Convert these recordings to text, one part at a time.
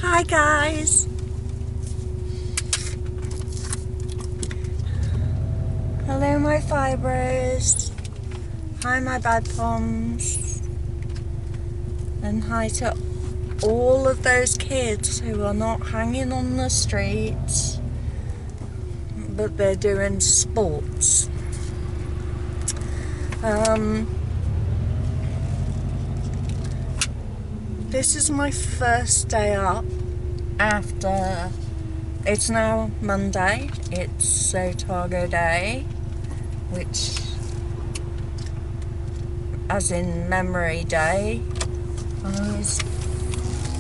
Hi guys. Hello my fibros. Hi my bad poms. And hi to all of those kids who are not hanging on the streets, but they're doing sports. This is my first day up after, it's now Monday, it's Otago Day, which, as in Memory Day. I always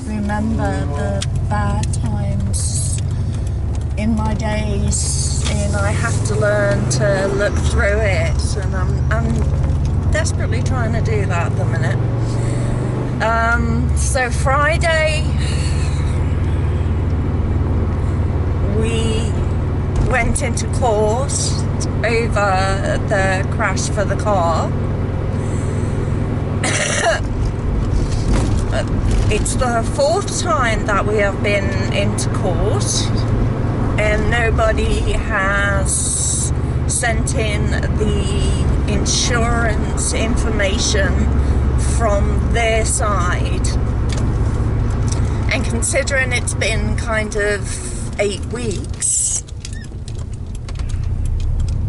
remember the bad times in my days, and I have to learn to look through it, and I'm desperately trying to do that at the minute. So Friday we went into court over the crash for the car. It's the fourth time that we have been into court, and nobody has sent in the insurance information from their side. And considering it's been kind of 8 weeks,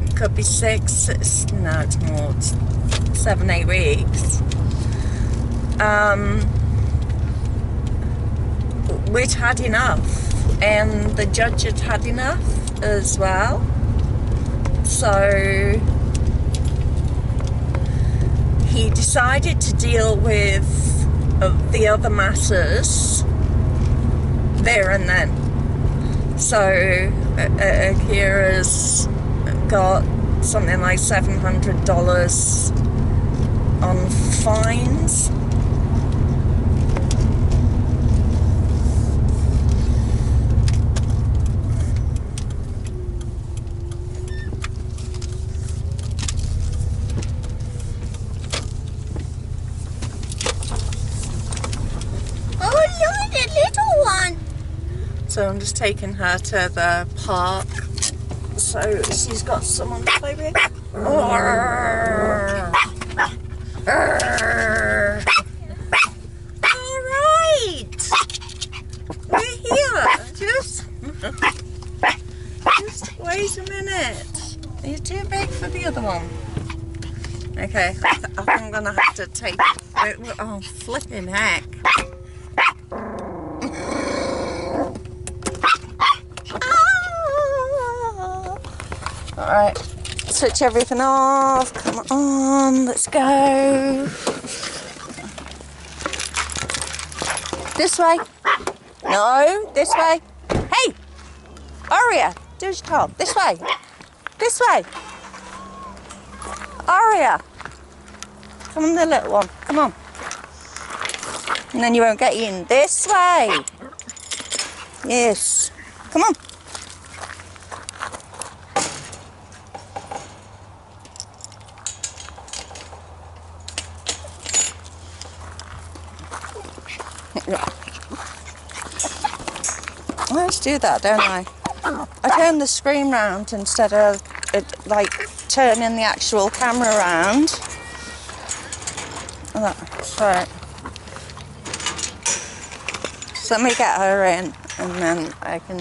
it could be 6, it's more, it's 7, 8 weeks. We'd had enough, and the judge had had enough as well. So he decided to deal with the other matters there and then. So Akira's got something like $700 on fines. So I'm just taking her to the park, so she's got someone to play with. Alright, we're here. Just wait a minute. You're too big for the other one. Okay, I think I'm gonna have to take it. Oh, flipping heck. Alright, switch everything off. Come on, let's go. This way. No, this way. Hey! Aria, do as you're told. This way. This way. Aria. Come on, the little one. Come on. And then you won't get in. This way. Yes. Come on. I always do that, don't I? I turn the screen round instead of turning the actual camera around. Right. So let me get her in, and then I can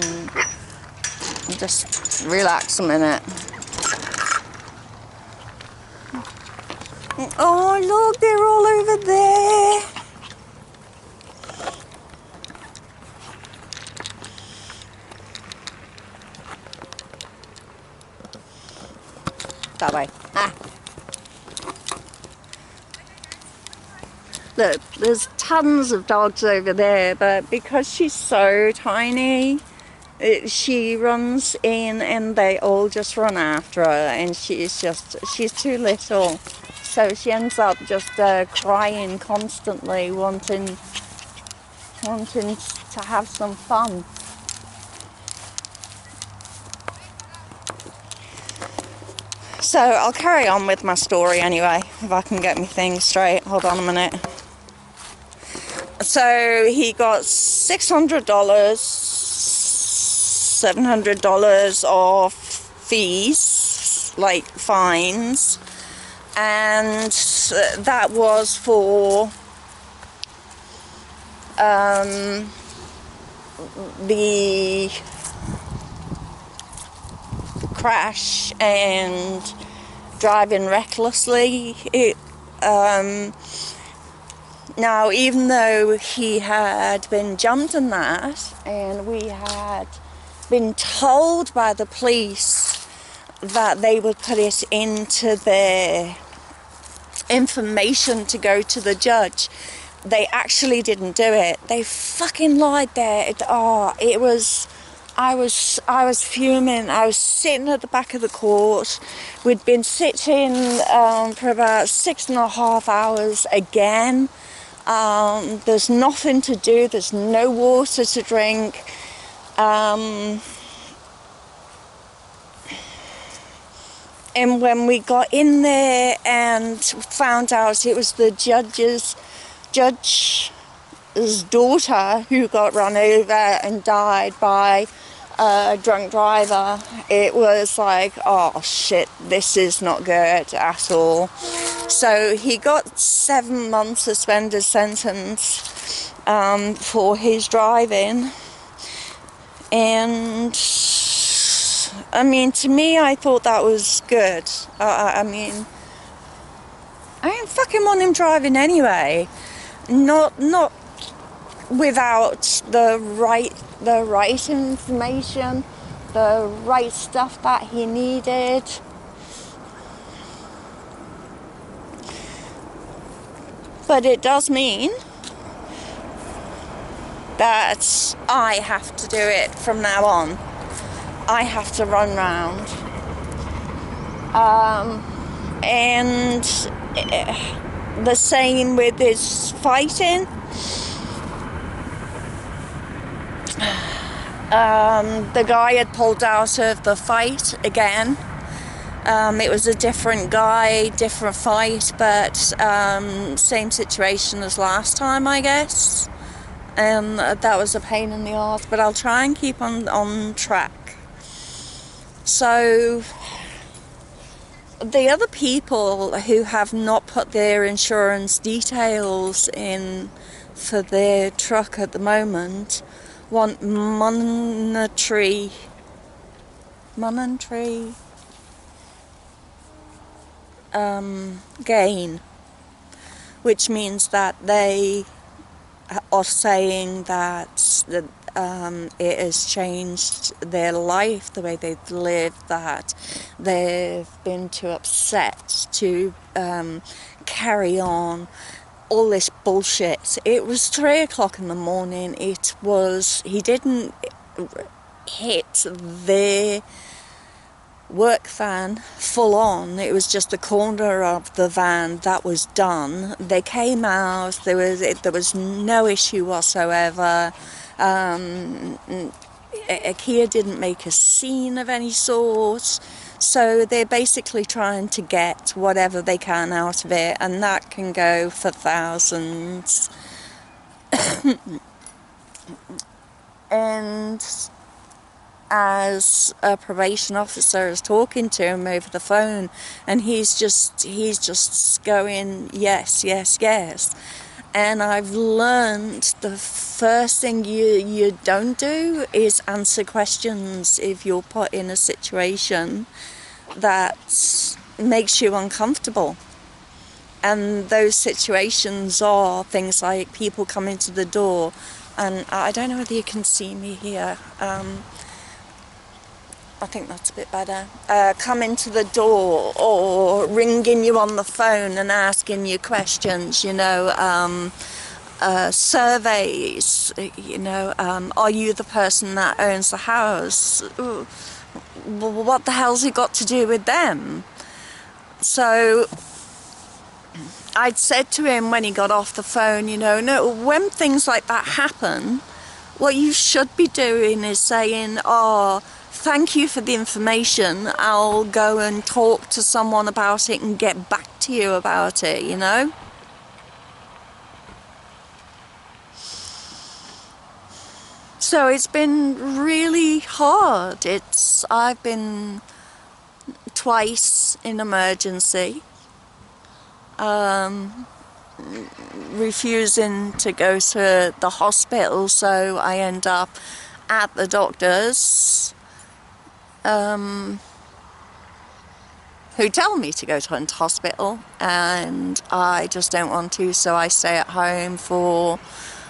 just relax a minute. Oh look, they're all over there. That way. Ah. Look, there's tons of dogs over there, but because she's so tiny, she runs in and they all just run after her, and she's too little. So she ends up just crying constantly, wanting to have some fun. So I'll carry on with my story anyway, if I can get my things straight. Hold on a minute. So he got $600, $700 of fees, like fines, and that was for the crash and driving recklessly. Now, even though he had been jumped in that, and we had been told by the police that they would put it into their information to go to the judge, they actually didn't do it. They fucking lied there. I was fuming. I was sitting at the back of the court. We'd been sitting for about 6.5 hours again. There's nothing to do. There's no water to drink. And when we got in there and found out it was the judge's daughter who got run over and died by a drunk driver, it was like, oh shit, this is not good at all. So he got 7 months suspended sentence for his driving. And I mean, to me, I thought that was good. I mean, I didn't fucking want him driving anyway. Not without the right information, the right stuff that he needed. But it does mean that I have to do it from now on. I have to run round. And the same with his fighting. The guy had pulled out of the fight again. It was a different guy, different fight, but same situation as last time, I guess. And that was a pain in the arse, but I'll try and keep on track. So the other people who have not put their insurance details in for their truck at the moment want monetary gain, which means that they are saying that it has changed their life, the way they've lived, that they've been too upset to carry on all this bullshit. It was 3 o'clock in the morning. He didn't hit their work van full on. It was just the corner of the van that was done. They came out. There was no issue whatsoever. IKEA didn't make a scene of any sort. So they're basically trying to get whatever they can out of it, and that can go for thousands. And as a probation officer is talking to him over the phone, and he's just going, yes, yes, yes. And I've learned the first thing you don't do is answer questions if you're put in a situation that makes you uncomfortable. And those situations are things like people come into the door, and I don't know whether you can see me here. I think that's a bit better. Come into the door, or ringing you on the phone and asking you questions, surveys, are you the person that owns the house? What the hell's it got to do with them? So I'd said to him when he got off the phone, no, when things like that happen, what you should be doing is saying, thank you for the information. I'll go and talk to someone about it and get back to you about it, So it's been really hard. I've been twice in emergency, refusing to go to the hospital, so I end up at the doctor's, who tell me to go to the hospital, and I just don't want to, so I stay at home for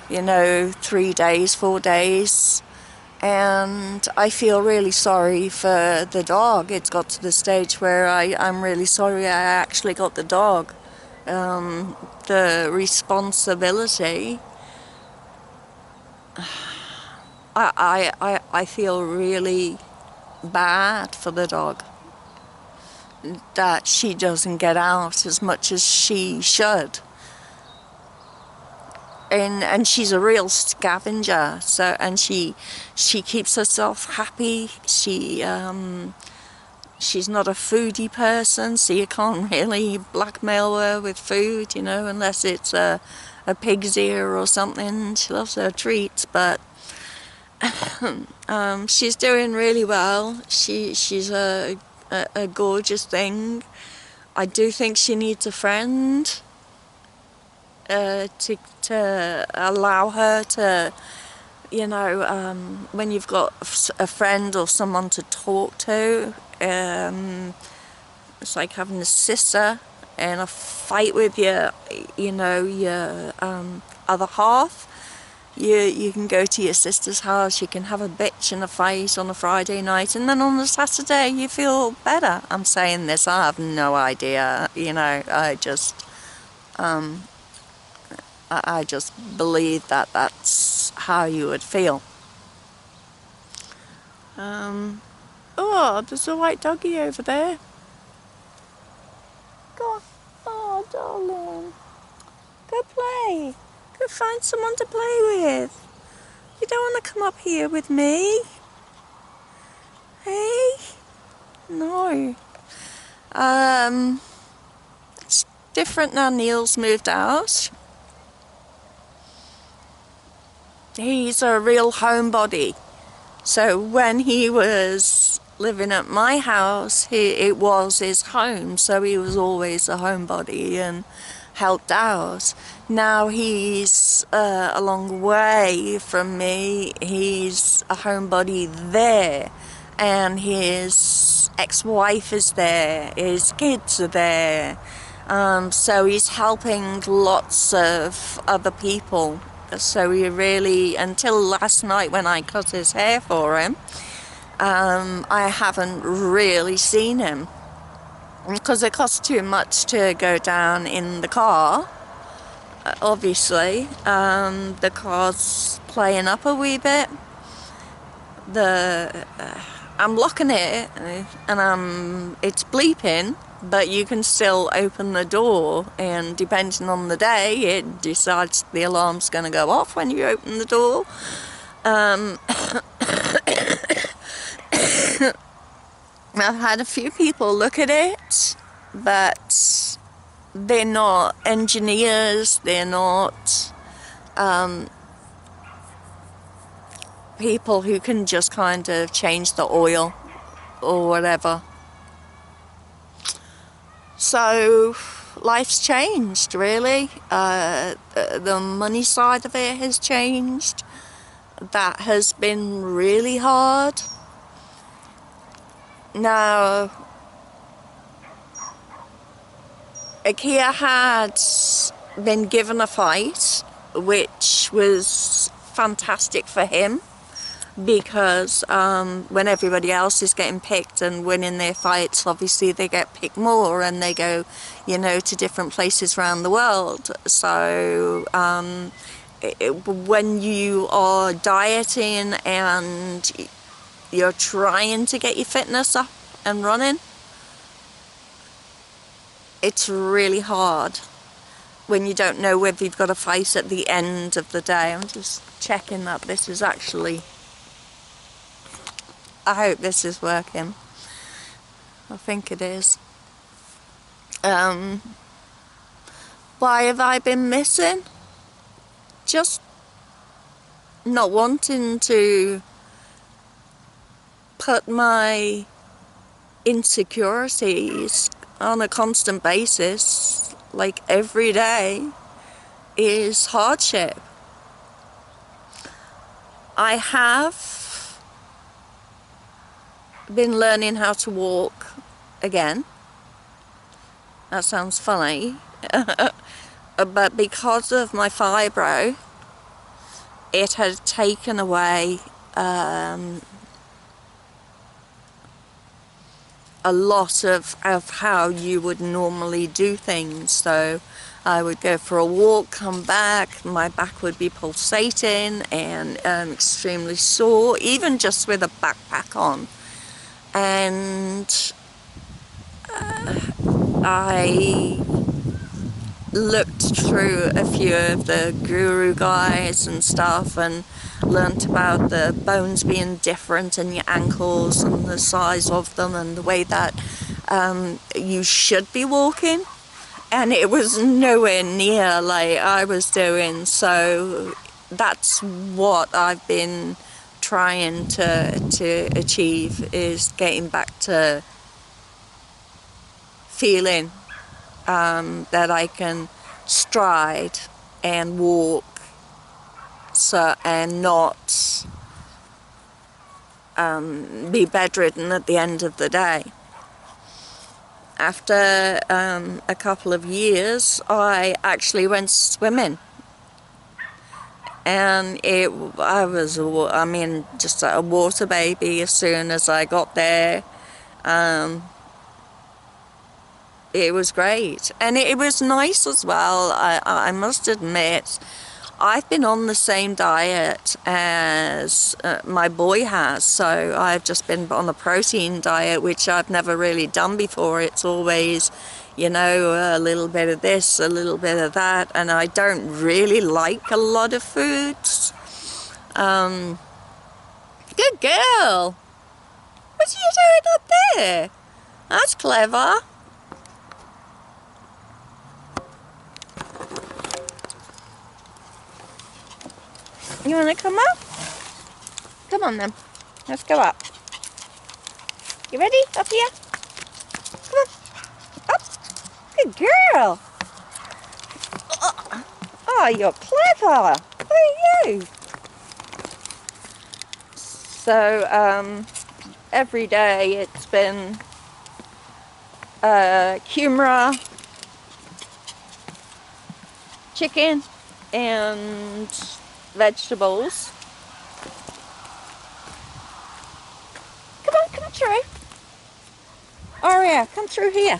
3 days, 4 days, and I feel really sorry for the dog. It's got to the stage where I'm really sorry I actually got the dog. The responsibility, I feel really bad for the dog, that she doesn't get out as much as she should. And she's a real scavenger, and she keeps herself happy. She's not a foodie person, so you can't really blackmail her with food, unless it's a pig's ear or something. She loves her treats, but she's doing really well. She's a gorgeous thing. I do think she needs a friend to allow her to, when you've got a friend or someone to talk to, it's like having a sister and a fight with your other half. You can go to your sister's house, you can have a bitch and a fight on a Friday night, and then on a Saturday you feel better. I'm saying this, I have no idea, I just believe that that's how you would feel. Oh, there's a white doggy over there. Go on. Oh, darling. Go play. Go find someone to play with. You don't want to come up here with me? Hey? No. It's different now Neil's moved out. He's a real homebody. So when he was living at my house, it was his home, so he was always a homebody and helped out. Now he's a long way from me. He's a homebody there, and his ex-wife is there, his kids are there, so he's helping lots of other people. So he really, until last night when I cut his hair for him, I haven't really seen him, because it costs too much to go down in the car. Obviously, the car's playing up a wee bit. I'm locking it, and it's bleeping, but you can still open the door, and depending on the day, it decides the alarm's going to go off when you open the door. I've had a few people look at it, but they're not engineers, they're not people who can just kind of change the oil or whatever. So life's changed, really. The money side of it has changed. That has been really hard. Now, Ikea had been given a fight, which was fantastic for him, because when everybody else is getting picked and winning their fights, obviously they get picked more, and they go, to different places around the world. So when you are dieting and you're trying to get your fitness up and running, it's really hard when you don't know whether you've got a fight at the end of the day. I'm just checking that this is actually, I hope this is working. I think it is. Why have I been missing? Just not wanting to put my insecurities on a constant basis, like every day, is hardship. I have been learning how to walk again. That sounds funny. But because of my fibro, it had taken away a lot of how you would normally do things. So I would go for a walk, come back, my back would be pulsating and extremely sore, even just with a backpack on. And I looked through a few of the guru guys and stuff and learnt about the bones being different in your ankles and the size of them and the way that you should be walking, and it was nowhere near like I was doing. So that's what I've been trying to achieve, is getting back to feeling that I can stride and walk, so, and not be bedridden at the end of the day. After a couple of years, I actually went swimming, and I mean, just a water baby as soon as I got there. It was great, and it was nice as well. I must admit, I've been on the same diet as my boy has, so I've just been on a protein diet, which I've never really done before. It's always, you know, a little bit of this, a little bit of that, and I don't really like a lot of foods. Good girl! What are you doing up there? That's clever. You want to come up? Come on then. Let's go up. You ready? Up here? Come on. Up. Good girl. Oh, you're clever. Look at you. So, every day it's been humra, chicken, and vegetables. Come through. Oh yeah, come through here.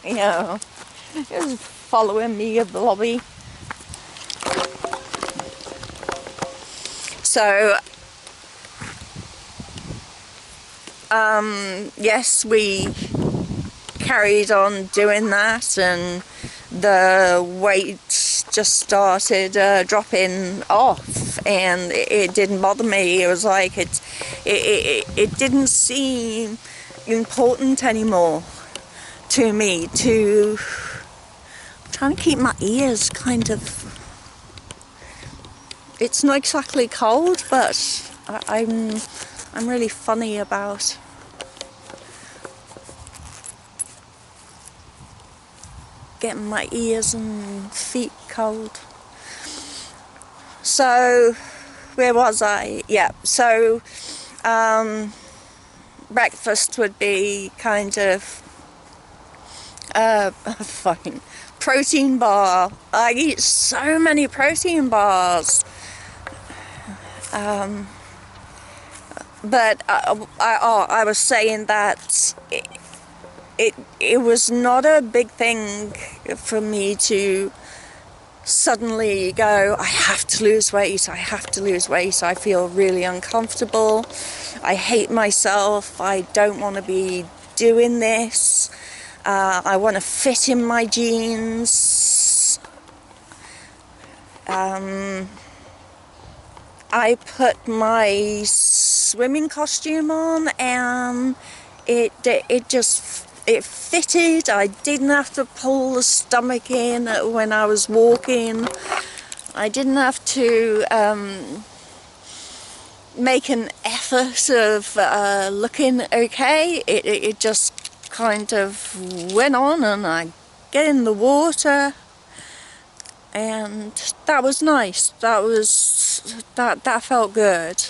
yeah. Just following me, a blobby. So, yes, we carried on doing that, and the weight just started dropping off, and it didn't bother me. It was like it didn't seem important anymore to me. I'm trying to keep my ears kind of. It's not exactly cold, but I'm really funny about getting my ears and feet cold. So, where was I? Yeah, so breakfast would be kind of a fucking protein bar. I eat so many protein bars. But I was saying that it was not a big thing for me to suddenly go, I have to lose weight, I have to lose weight. I feel really uncomfortable. I hate myself. I don't want to be doing this. I want to fit in my jeans. I put my swimming costume on, and it fit fitted. I didn't have to pull the stomach in when I was walking. I didn't have to make an effort of looking okay. It just kind of went on, and I get in the water, and that was nice. That felt good.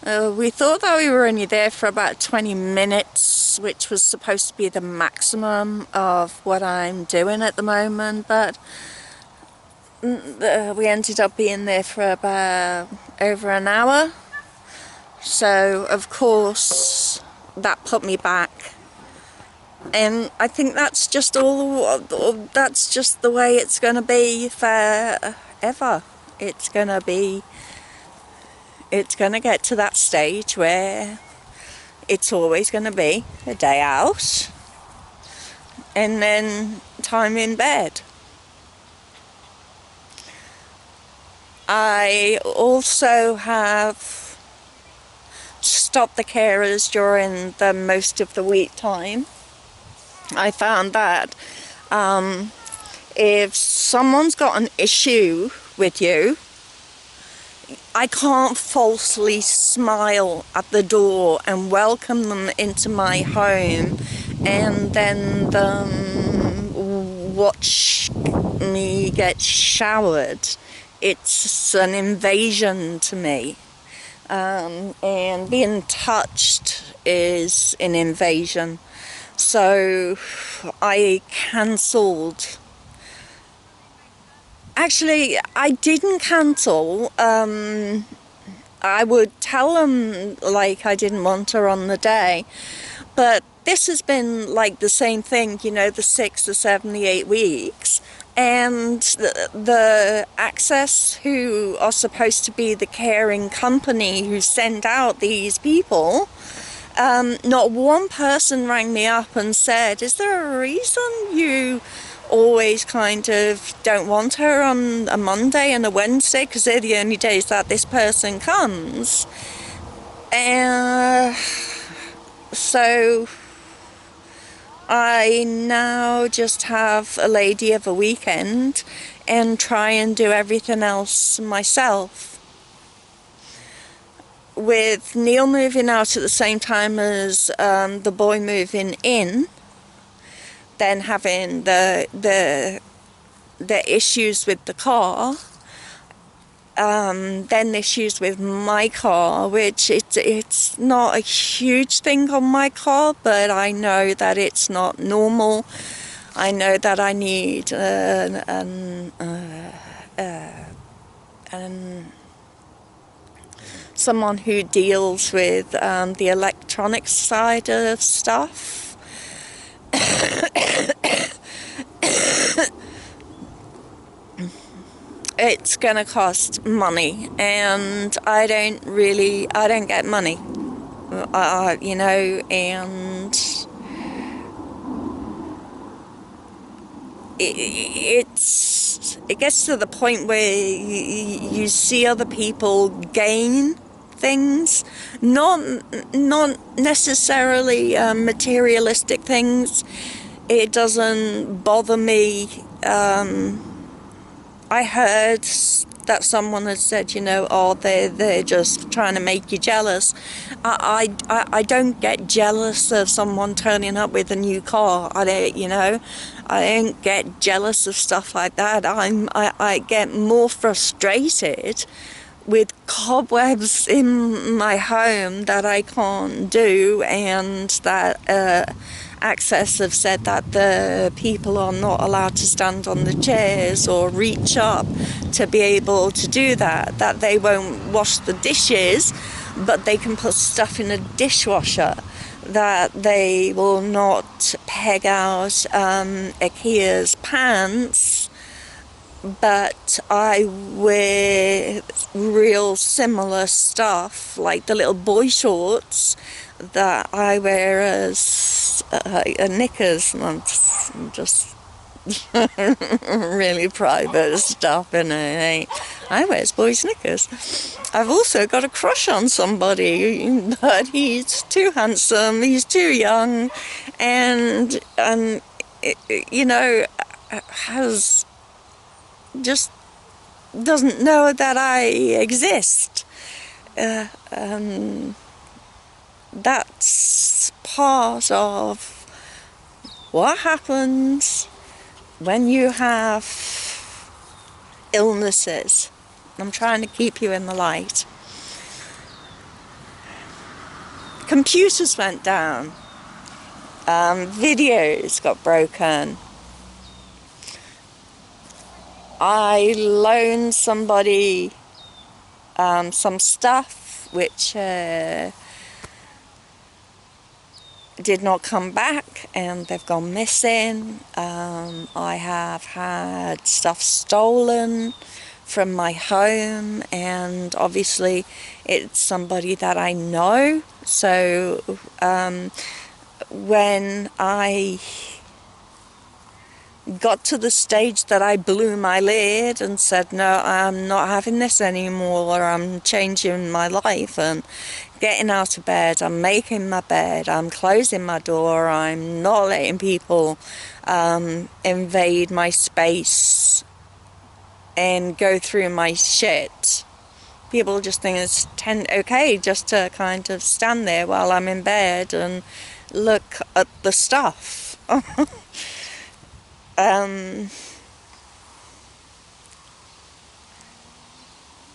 We thought that we were only there for about 20 minutes, which was supposed to be the maximum of what I'm doing at the moment, but we ended up being there for about over an hour. So of course that put me back, and I think that's just that's just the way it's going to be forever. It's going to get to that stage where it's always going to be a day out and then time in bed. I also have stopped the carers during the most of the week time. I found that if someone's got an issue with you, I can't falsely smile at the door and welcome them into my home and then watch me get showered. It's an invasion to me. And being touched is an invasion. So I cancelled. Actually, I didn't cancel. I would tell them like I didn't want her on the day, but this has been like the same thing, you know, the 6, the 7, the 8 weeks. And the Access, who are supposed to be the caring company who send out these people, not one person rang me up and said, is there a reason you always kind of don't want her on a Monday and a Wednesday, because they're the only days that this person comes? So I now just have a lady of a weekend and try and do everything else myself. With Neil moving out at the same time as the boy moving in, then having the issues with the car, then issues with my car, which it's not a huge thing on my car, but I know that it's not normal. I know that I need someone who deals with the electronic side of stuff. It's gonna cost money, and I don't get money, you know, and it gets to the point where you see other people gain things, not necessarily materialistic things. It doesn't bother me. I heard that someone had said, you know, oh, they're just trying to make you jealous. I don't get jealous of someone turning up with a new car. I don't get jealous of stuff like that. I get more frustrated with cobwebs in my home that I can't do, and that Access have said that the people are not allowed to stand on the chairs or reach up to be able to do that, that they won't wash the dishes, but they can put stuff in a dishwasher, that they will not peg out IKEA's pants, but I wear real similar stuff, like the little boy shorts that I wear as knickers, and I'm just really private stuff, and I wears boys' knickers. I've also got a crush on somebody, but he's too handsome, he's too young, and you know, has just doesn't know that I exist. That's part of what happens when you have illnesses. I'm trying to keep you in the light. Computers went down. Videos got broken. I loaned somebody some stuff which did not come back, and they've gone missing. I have had stuff stolen from my home, and obviously it's somebody that I know. So when I got to the stage that I blew my lid and said, no, I'm not having this anymore, I'm changing my life and getting out of bed, I'm making my bed, I'm closing my door, I'm not letting people invade my space and go through my shit. People just think it's okay just to kind of stand there while I'm in bed and look at the stuff.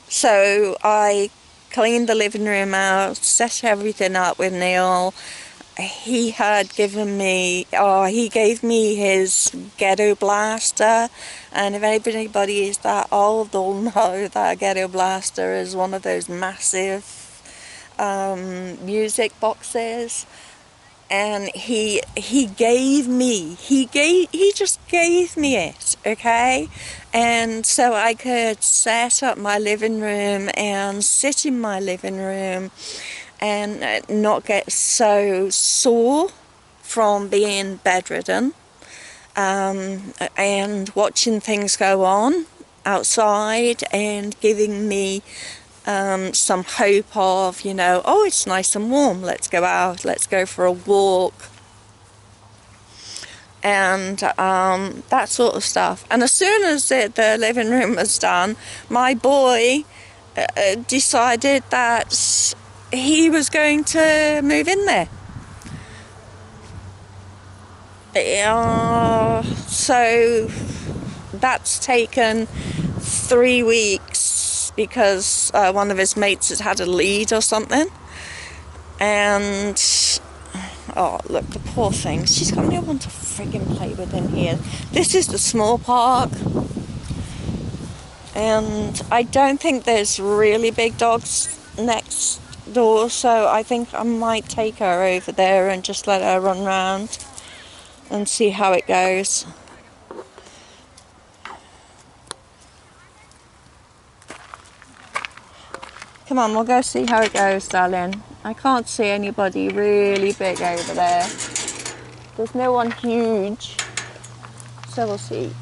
So I cleaned the living room out, set everything up with Neil. He had given me, he gave me his ghetto blaster, and if anybody is that old, they'll know that a ghetto blaster is one of those massive music boxes. And he just gave me it, okay? And so I could set up my living room and sit in my living room and not get so sore from being bedridden, and watching things go on outside and giving me some hope of, you know, oh, it's nice and warm, let's go out, let's go for a walk, and that sort of stuff. And as soon as the living room was done, my boy decided that he was going to move in there. So that's taken 3 weeks because one of his mates has had a lead or something. And oh, look, the poor thing, she's got no one to friggin' play with in here. This is the small park, and I don't think there's really big dogs next door, so I think I might take her over there and just let her run around and see how it goes. Come on, we'll go see how it goes, darling. I can't see anybody really big over there. There's no one huge, so we'll see.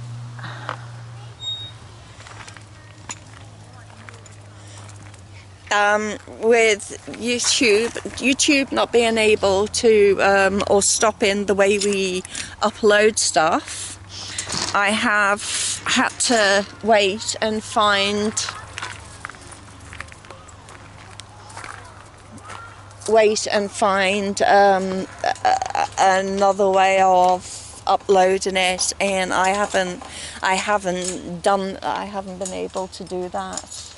With YouTube not being able to, or stopping the way we upload stuff, I have had to wait and find another way of uploading it, and I haven't been able to do that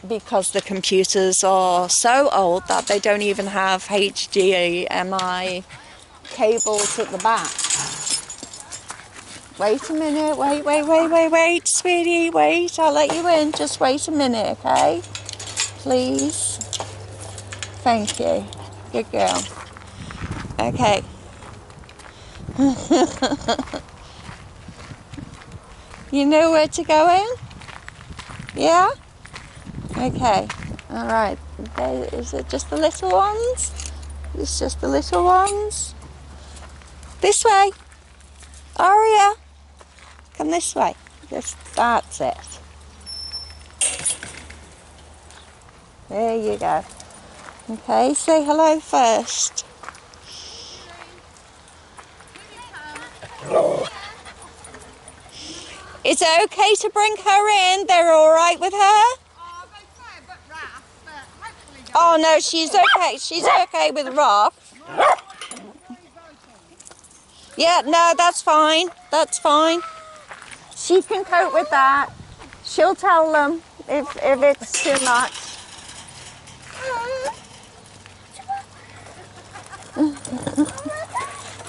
because the computers are so old that they don't even have HDMI cables at the back. Wait a minute, wait, sweetie, wait, I'll let you in, just wait a minute, okay? Please. Thank you. Good girl. Okay. You know where to go in? Yeah? Okay. Alright. Is it just the little ones? It's just the little ones? This way. Aria, come this way. That's it. There you go. Okay, say hello first. Is it okay to bring her in? They're all right with her? Oh no, she's okay. She's okay with Rock. Yeah, no, that's fine. That's fine. She can cope with that. She'll tell them if it's too much.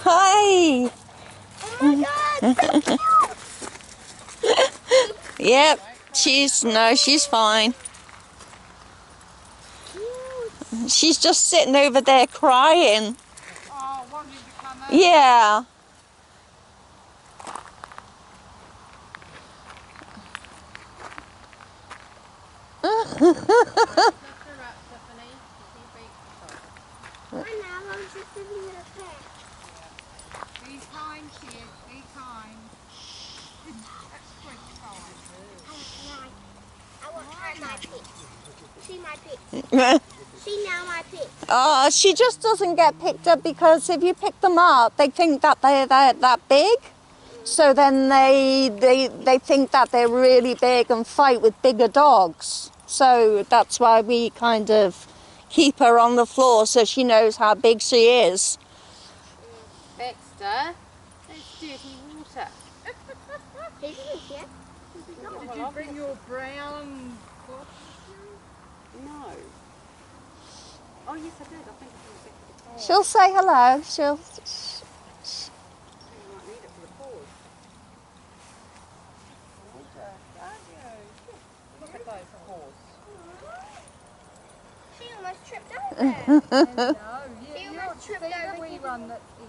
Hi. Oh my God. Yep. She's fine. She's just sitting over there crying. Oh, wanting to come out. Yeah. Be kind, kid. Be kind. That's quick time. I want her my pick. See my pick. See now my pick. Oh, she just doesn't get picked up because if you pick them up, they think that they're that big. So then they think that they're really big and fight with bigger dogs. So that's why we kind of keep her on the floor so she knows how big she is. Baxter, that's dirty water. He's in here. Did you bring your brown cloth? No. Oh yes, I did. I think it was back to the car. She'll say hello. She'll. You might need it for the paws. Look at those paws. She almost tripped over. You almost tripped over. Wee one that's here.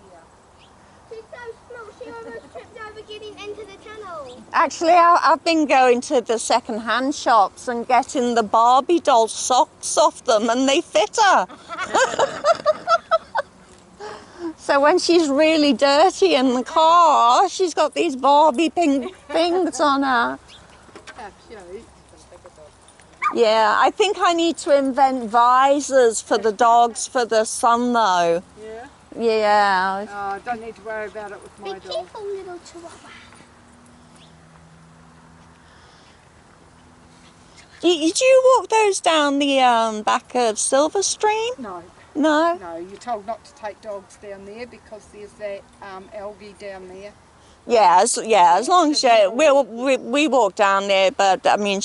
She's so small. She almost tripped over getting into the tunnel. Actually, I've been going to the second-hand shops and getting the Barbie doll socks off them, and they fit her. So when she's really dirty in the car, she's got these Barbie pink things on her. How cute. Yeah, I think I need to invent visors for the dogs for the sun, though. Yeah? Yeah. Oh, I don't need to worry about it with Be my dog. careful, little chihuahua. Did you walk those down the back of Silver Stream? No. No? No, you're told not to take dogs down there because there's that algae down there. Yeah, as long as we walk down there, but I mean,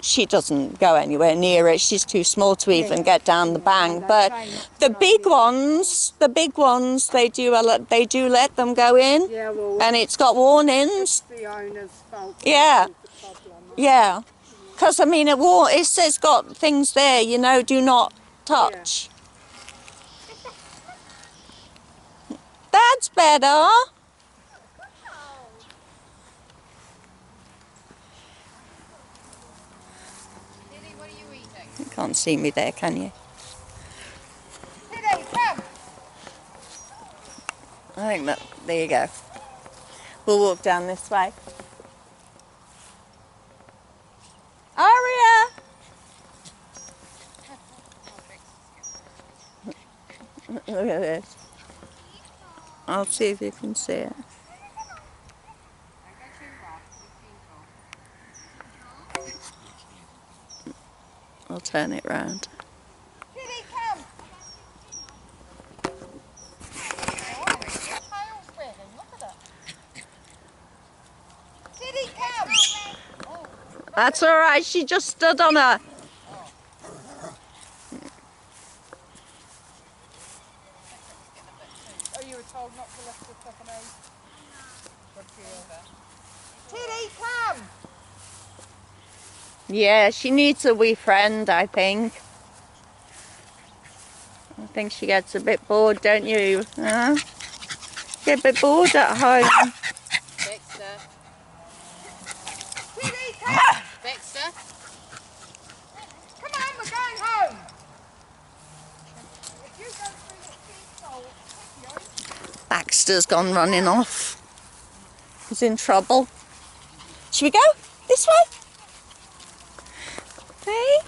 she doesn't go anywhere near it. She's too small to even get down the bank. But the big ones, they do let them go in, Yeah, well, and it's got warnings. the owner's fault. Yeah. It's the problem. Yeah, because I mean, it says got things there, you know, do not touch. That's better. What are you eating? You can't see me there, can you? Teddy, come! I think that, there you go. We'll walk down this way. Aria! Look at this. I'll see if you can see it. I'll turn it round. Teddy, come! Teddy, come! That's all right. She just stood on her. Oh, you were told not to lift the top of those? Teddy, come! Yeah, she needs a wee friend, I think. I think she gets a bit bored, don't you? Huh? Get a bit bored at home. Baxter. Teddy, come! Baxter. Come on, we're going home! If you go through the peephole, Baxter's gone running off. is in trouble. Should we go this way? Hey?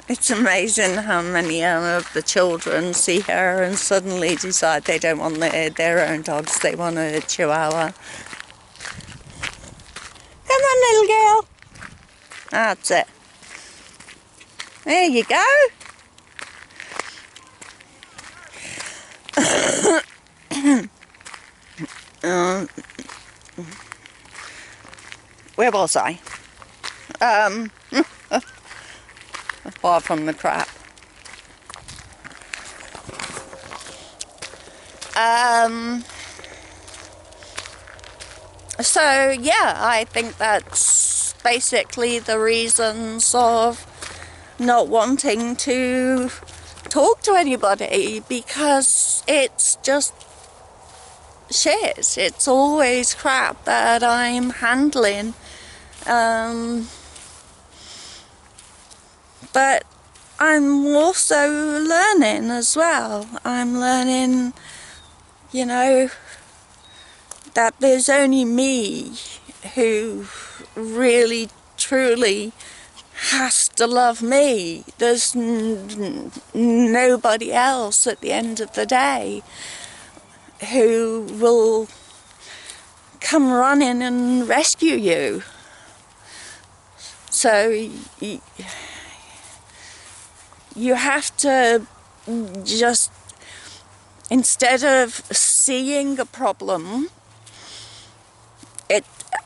It's amazing how many of the children see her and suddenly decide they don't want their own dogs, they want a chihuahua. Come on, little girl. That's it. There you go. Where was I? Apart from the crap. So yeah, I think that's basically the reasons of not wanting to talk to anybody, because it's just shit. It's always crap that I'm handling. But I'm also learning as well. I'm learning, you know, that there's only me who really, truly has to love me. There's nobody else at the end of the day who will come running and rescue you. So you have to just, instead of seeing a problem,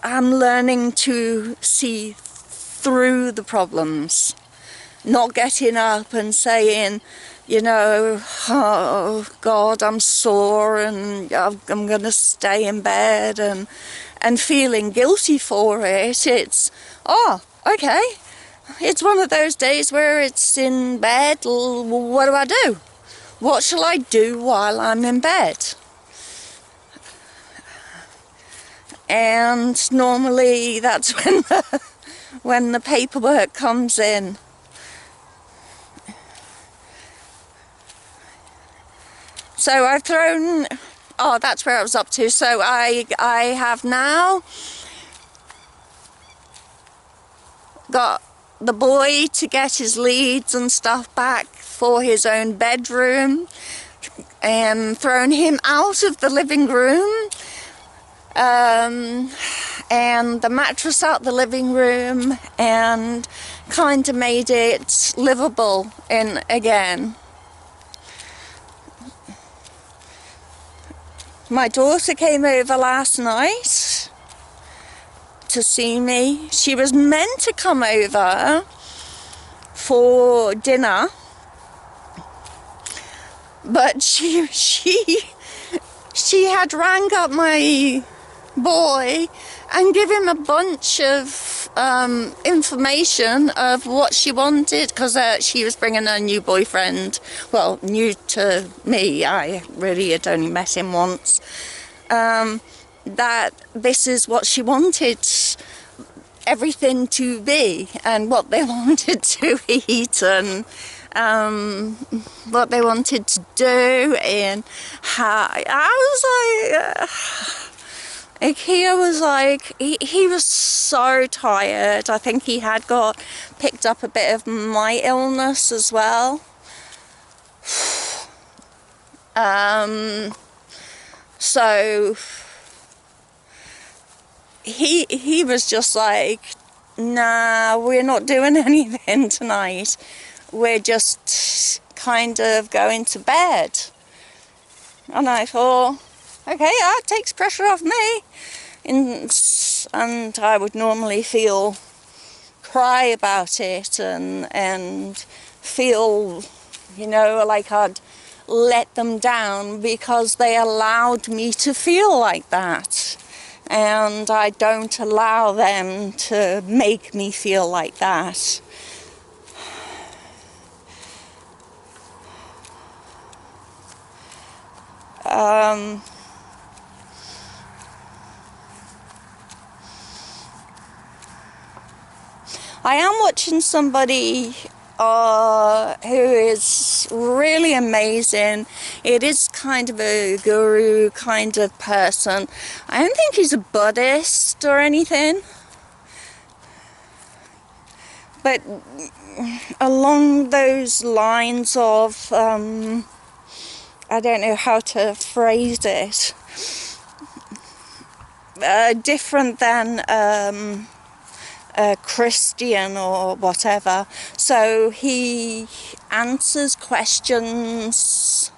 I'm learning to see through the problems, not getting up and saying, you know, oh God, I'm sore and I'm going to stay in bed, and feeling guilty for it. It's, oh, okay, it's one of those days where it's in bed. What do I do? What shall I do while I'm in bed? And normally that's when the paperwork comes in. So I've thrown, oh, that's where I was up to. So I have now got the boy to get his leads and stuff back for his own bedroom, and thrown him out of the living room, and the mattress out the living room, and kind of made it livable again. My daughter came over last night to see me. She was meant to come over for dinner, but she had rang up my boy and give him a bunch of information of what she wanted, because she was bringing a new boyfriend. Well, new to me, I really had only met him once. That this is what she wanted everything to be, and what they wanted to eat, and what they wanted to do, and how I was like, he was so tired. I think he had picked up a bit of my illness as well. So he was just like, nah, we're not doing anything tonight. We're just kind of going to bed. And I thought, okay, that takes pressure off me. And I would normally cry about it and feel, you know, like I'd let them down because they allowed me to feel like that. And I don't allow them to make me feel like that. I am watching somebody who is really amazing. It is kind of a guru kind of person. I don't think he's a Buddhist or anything. But along those lines of, I don't know how to phrase it, different than a Christian or whatever. So he answers questions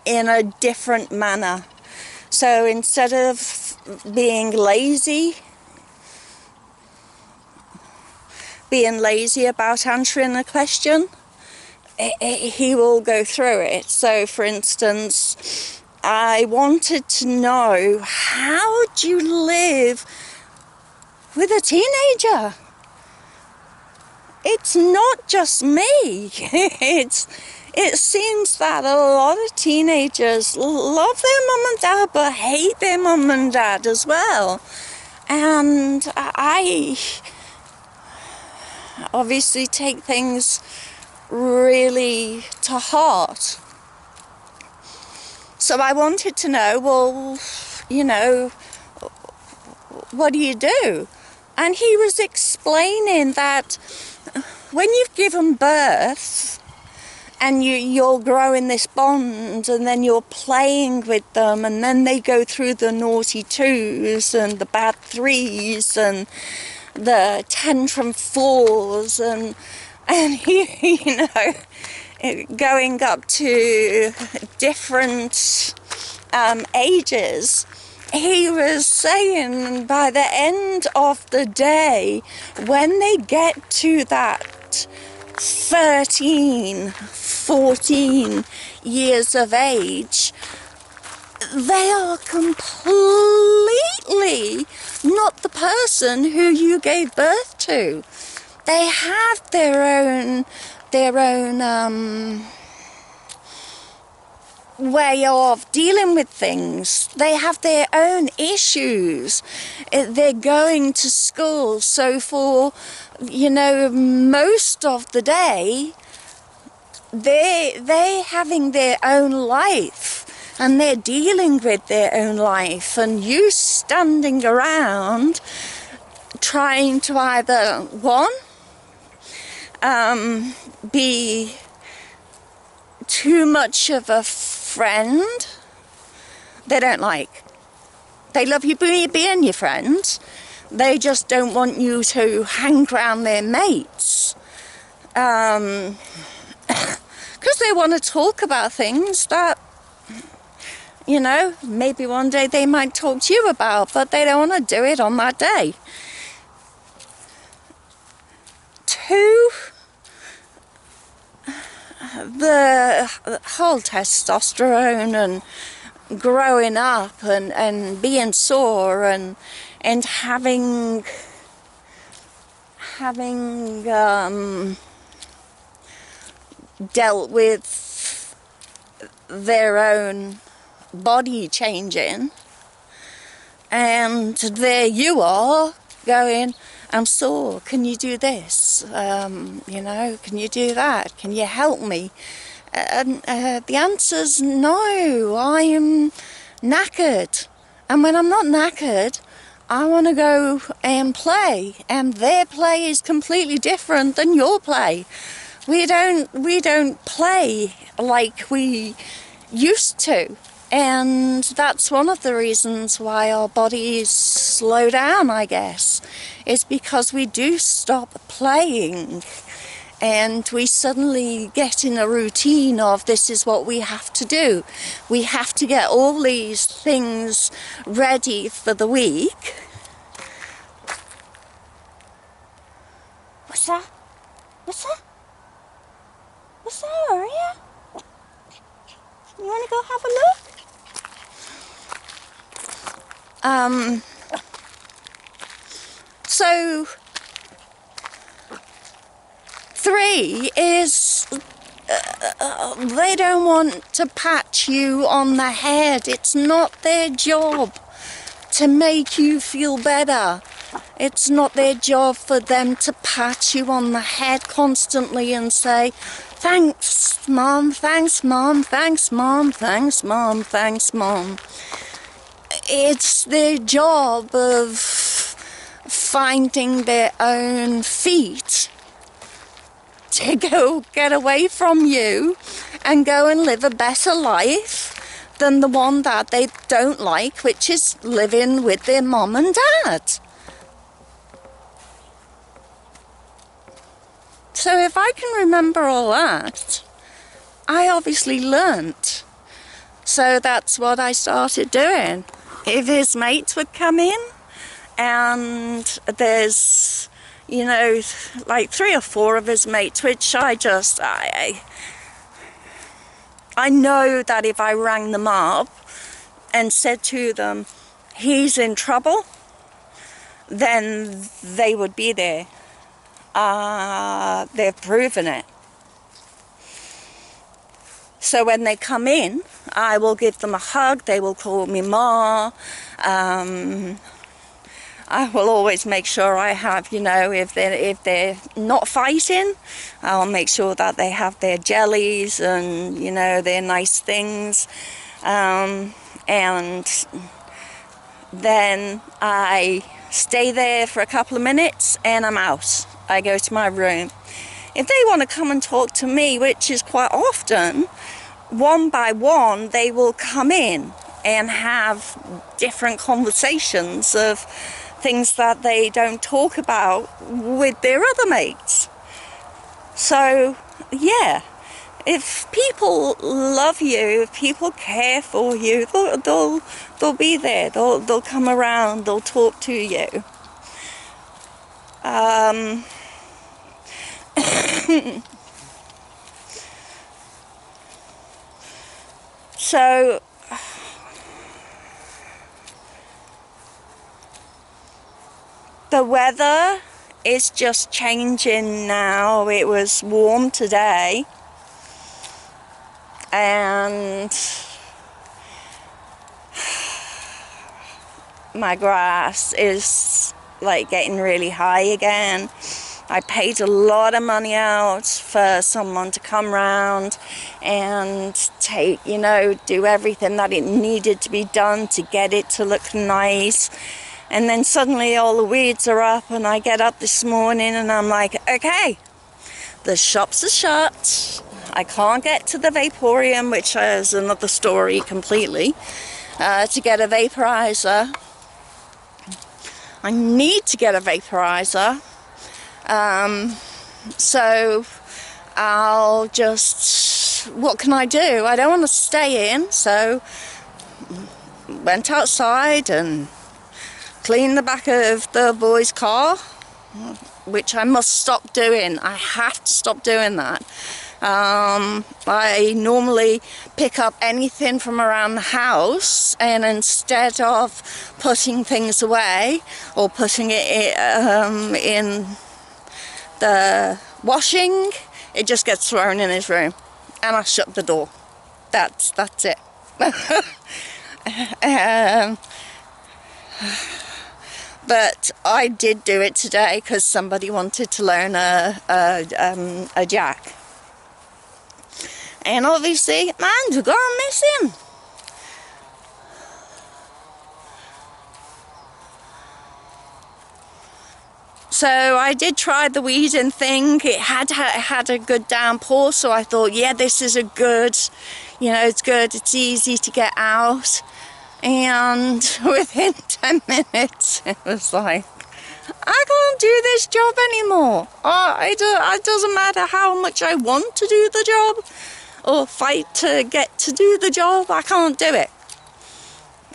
in a different manner. So instead of being lazy about answering a question, he will go through it. So for instance, I wanted to know, how do you live with a teenager? It's not just me. It seems that a lot of teenagers love their mum and dad but hate their mum and dad as well. And I obviously take things really to heart. So I wanted to know, well, you know, what do you do? And he was explaining that when you've given birth and you're growing this bond, and then you're playing with them, and then they go through the naughty twos and the bad threes and the tantrum fours, and you know, going up to different ages. He was saying by the end of the day, when they get to that 13, 14 years of age, they are completely not the person who you gave birth to. They have their own way of dealing with things. They have their own issues. They're going to school, so for, you know, most of the day, they're having their own life, and they're dealing with their own life, and you standing around trying to either, one, be too much of a friend they don't like. They love you being your friends. They just don't want you to hang around their mates. Because they want to talk about things that, you know, maybe one day they might talk to you about, but they don't want to do it on that day. Two, the whole testosterone and growing up and being sore and having dealt with their own body changing, and there you are going, I'm sore, can you do this? You know, can you do that? Can you help me? And the answer's no, I am knackered. And when I'm not knackered, I want to go and play. And their play is completely different than your play. We don't play like we used to. And that's one of the reasons why our bodies slow down, I guess, is because we do stop playing and we suddenly get in a routine of this is what we have to do. We have to get all these things ready for the week. What's that? What's that? What's that, Aria? You want to go have a look? So 3 is they don't want to pat you on the head. It's not their job to make you feel better. It's not their job for them to pat you on the head constantly and say, thanks, Mom, thanks, Mom, thanks, Mom, thanks, Mom, thanks, Mom. It's their job of finding their own feet to go get away from you and go and live a better life than the one that they don't like, which is living with their mom and dad. So if I can remember all that, I obviously learnt. So that's what I started doing. If his mates would come in, and there's, you know, like 3 or 4 of his mates, which I know that if I rang them up and said to them, he's in trouble, then they would be there. They've proven it. So when they come in, I will give them a hug, they will call me Ma. I will always make sure I have, you know, if they're not fighting, I'll make sure that they have their jellies and, you know, their nice things. And then I stay there for a couple of minutes and I'm out. I go to my room. If they want to come and talk to me, which is quite often, one by one they will come in and have different conversations of things that they don't talk about with their other mates. So yeah, if people love you, if people care for you, they'll be there. They'll come around, they'll talk to you. So the weather is just changing now. It was warm today and my grass is like getting really high again. I paid a lot of money out for someone to come round and take, you know, do everything that it needed to be done to get it to look nice. And then suddenly all the weeds are up and I get up this morning and I'm like, okay, the shops are shut. I can't get to the Vaporium, which is another story completely, to get a vaporizer. I need to get a vaporizer. So I'll just, what can I do? I don't want to stay in, so went outside and cleaned the back of the boy's car, which I must stop doing. I have to stop doing that. I normally pick up anything from around the house, and instead of putting things away or putting it in the washing, it just gets thrown in his room and I shut the door. That's it. But I did do it today because somebody wanted to learn a jack, and obviously man's gone missing. So I did try the weeding thing. It had a good downpour, so I thought, yeah, this is a good, you know, it's good, it's easy to get out. And within 10 minutes, it was like, I can't do this job anymore. It doesn't matter how much I want to do the job or fight to get to do the job, I can't do it.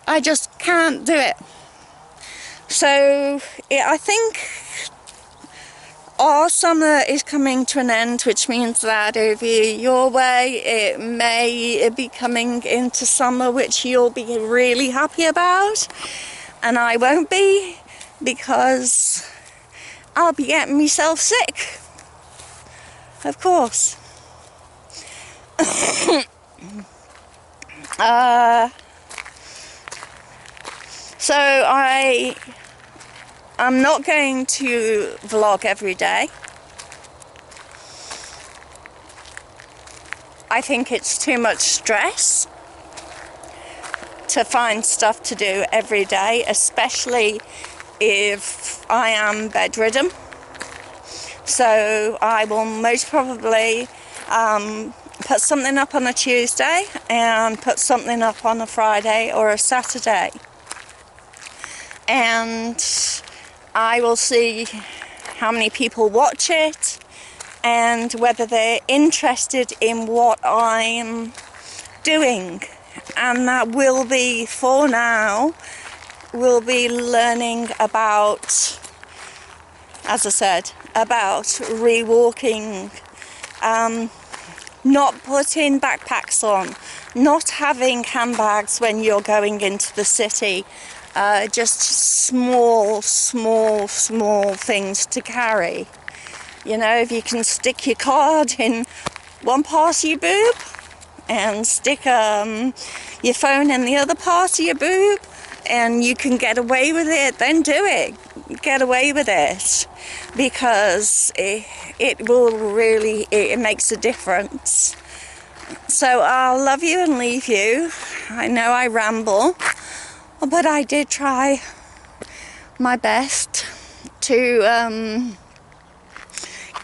I just can't do it. So I think our summer is coming to an end, which means that over your way it may be coming into summer, which you'll be really happy about, and I won't be, because I'll be getting myself sick, of course. So I'm not going to vlog every day. I think it's too much stress to find stuff to do every day, especially if I am bedridden. So I will most probably put something up on a Tuesday and put something up on a Friday or a Saturday. And I will see how many people watch it and whether they're interested in what I'm doing. And that will be, for now, we'll be learning about, as I said, about rewalking, not putting backpacks on, not having handbags when you're going into the city, just small things to carry. You know, if you can stick your card in one part of your boob and stick your phone in the other part of your boob and you can get away with it, then do it. Get away with it, because it will really, it makes a difference. So I'll love you and leave you. I know I ramble, but I did try my best to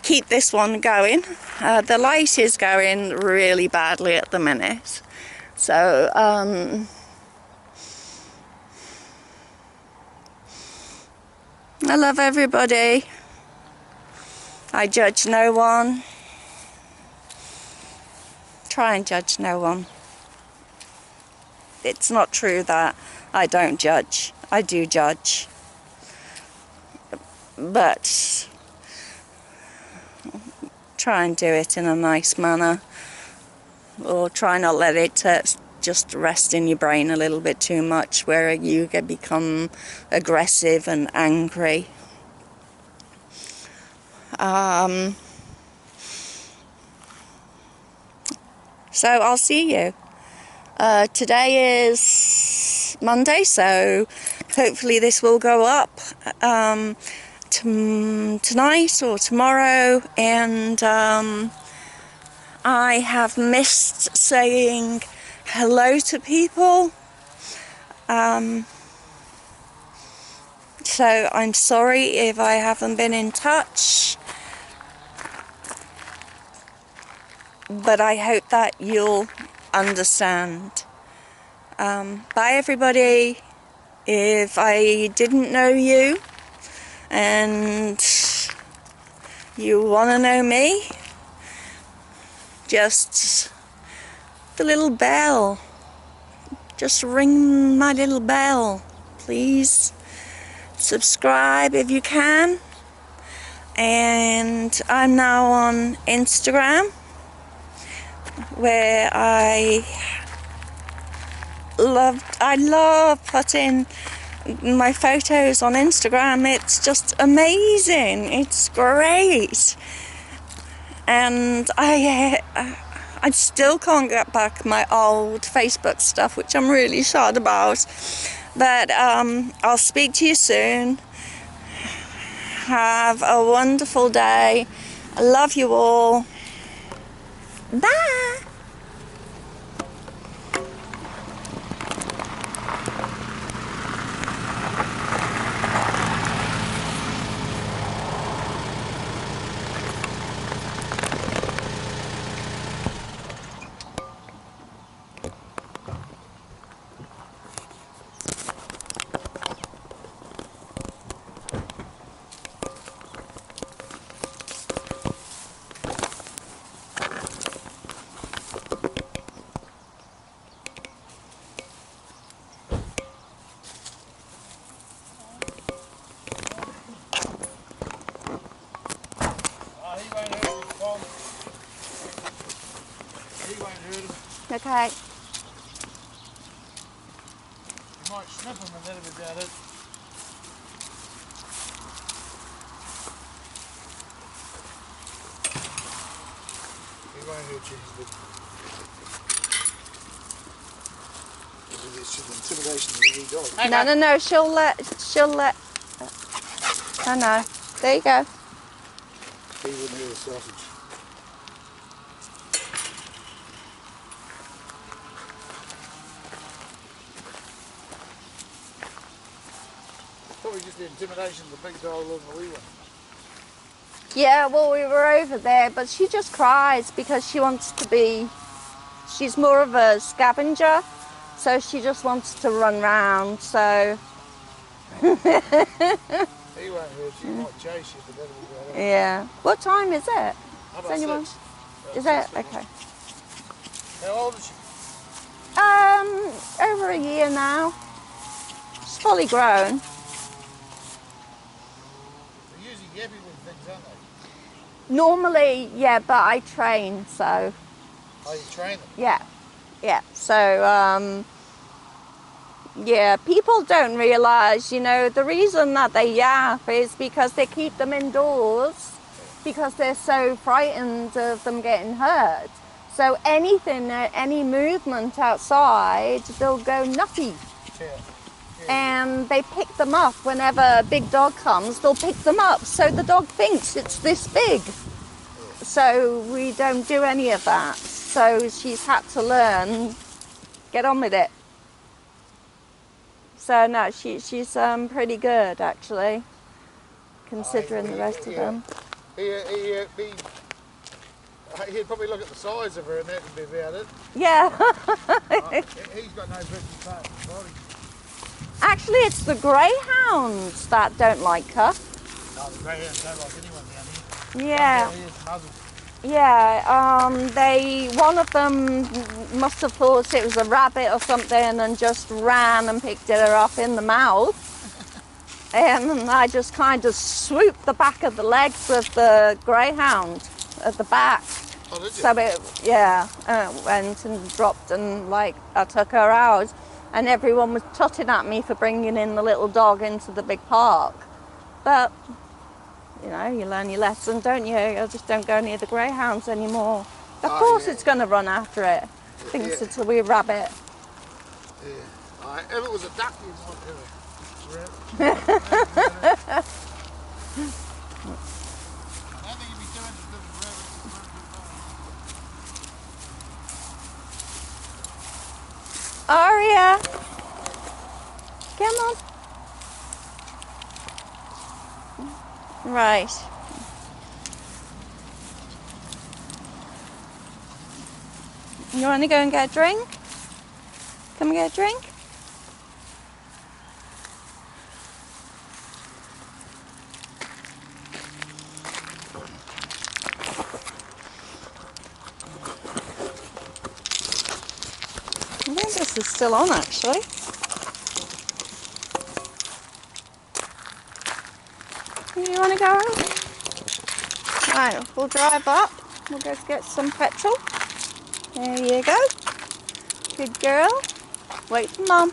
keep this one going. The light is going really badly at the minute, so I love everybody. I judge no one. Try and judge no one. It's not true that I don't judge. I do judge. But try and do it in a nice manner. Or try not let it just rest in your brain a little bit too much, where you become aggressive and angry. So I'll see you. Today is Monday, so hopefully this will go up tonight or tomorrow, and I have missed saying hello to people. So I'm sorry if I haven't been in touch, but I hope that you'll understand. Bye everybody. If I didn't know you and you want to know me, just the little bell. Just ring my little bell, please. Subscribe if you can. And I'm now on Instagram, where I love putting my photos on Instagram. It's just amazing. It's great. And I still can't get back my old Facebook stuff, which I'm really sad about. But I'll speak to you soon. Have a wonderful day. I love you all. Bye. Okay. You might snip him a little bit at it. He won't hurt you. it's just intimidation of the wee dog. No, no, no. She'll let. I know. There you go. He wouldn't eat a sausage. Probably just the intimidation of the big dog loving the wee one. Yeah, well, we were over there, but she just cries because she wants to be. She's more of a scavenger, so she just wants to run round. So. He won't hurt you, might chase you, but then we'll go. Yeah. What time is it? How Is about anyone? 6? Is it? Okay. How old is she? Over a year now. She's fully grown. They're usually yappy little things, aren't they? Normally, yeah, but I train, so Oh, you train them? yeah, yeah. So, yeah, people don't realise, you know, the reason that they yap is because they keep them indoors because they're so frightened of them getting hurt. So anything, any movement outside, they'll go nutty. Yeah. And they pick them up whenever a big dog comes, they'll pick them up. So the dog thinks it's this big. So we don't do any of that. So she's had to learn, get on with it. So no, she's pretty good actually, considering the rest of them. He'd probably look at the size of her and that would be about it. Yeah. He's got no veggie part in his body. Actually, it's the greyhounds that don't like her. No, the greyhounds don't like anyone down here. Yeah. Down here is muzzled. Yeah, one of them must have thought it was a rabbit or something and just ran and picked her up in the mouth. And I just kind of swooped the back of the legs of the greyhound at the back. Oh, did you? So went and dropped and like I took her out. And everyone was tutting at me for bringing in the little dog into the big park. But you know, you learn your lesson, don't you? I just don't go near the greyhounds anymore. Of course yeah. it's going to run after it. Thinks it's a wee rabbit. Yeah. If it was a duck, you'd want to I don't think you'd be too interested in rabbits. Aria, come on. Right. You want to go and get a drink? Come and get a drink? I think this is still on actually. You want to go? Right, we'll drive up. We'll go get some petrol. There you go. Good girl. Wait for Mum.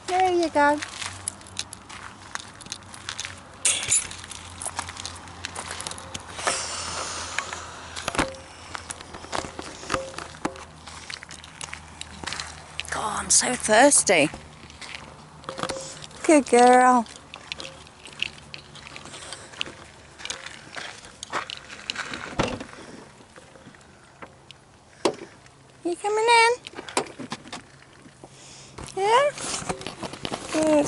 There you go. God, I'm so thirsty. Good girl. You coming in? Yeah? Good.